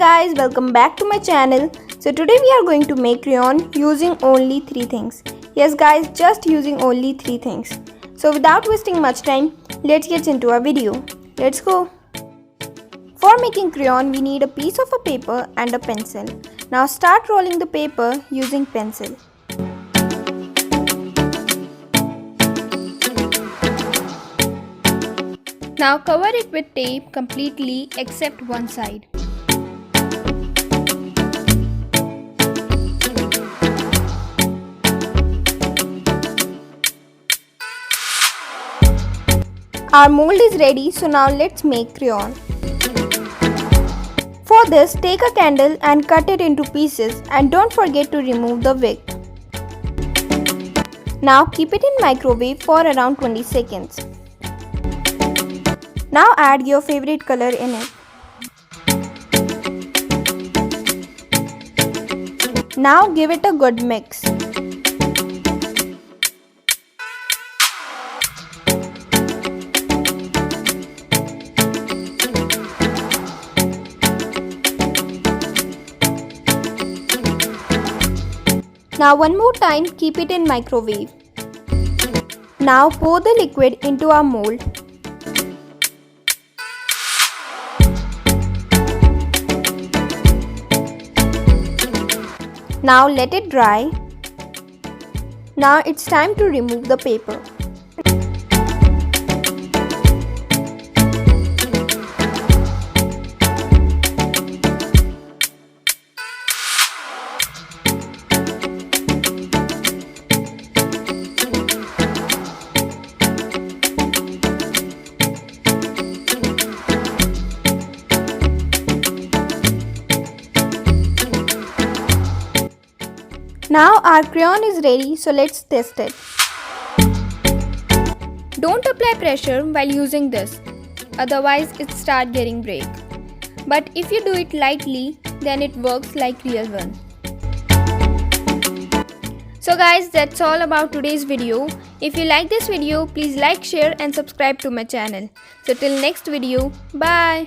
guys, welcome back to my channel. So today we are going to make crayon using only 3 things. Yes guys, just using only 3 things. So without wasting much time, let's get into our video. Let's go. For making crayon, we need a piece of a paper and a pencil. Now start rolling the paper using pencil. Now cover it with tape completely except one side. Our mold is ready, so now let's make crayon. For this, take a candle and cut it into pieces and don't forget to remove the wick. Now keep it in microwave for around 20 seconds. Now add your favorite color in it. Now give it a good mix. Now one more time, keep it in microwave. Now pour the liquid into our mold. Now let it dry. Now it's time to remove the paper. Now our crayon is ready, so let's test it. Don't apply pressure while using this, otherwise it starts getting break. But if you do it lightly, then it works like real one. So guys, that's all about today's video. If you like this video, please like, share and subscribe to my channel. So till next video, bye.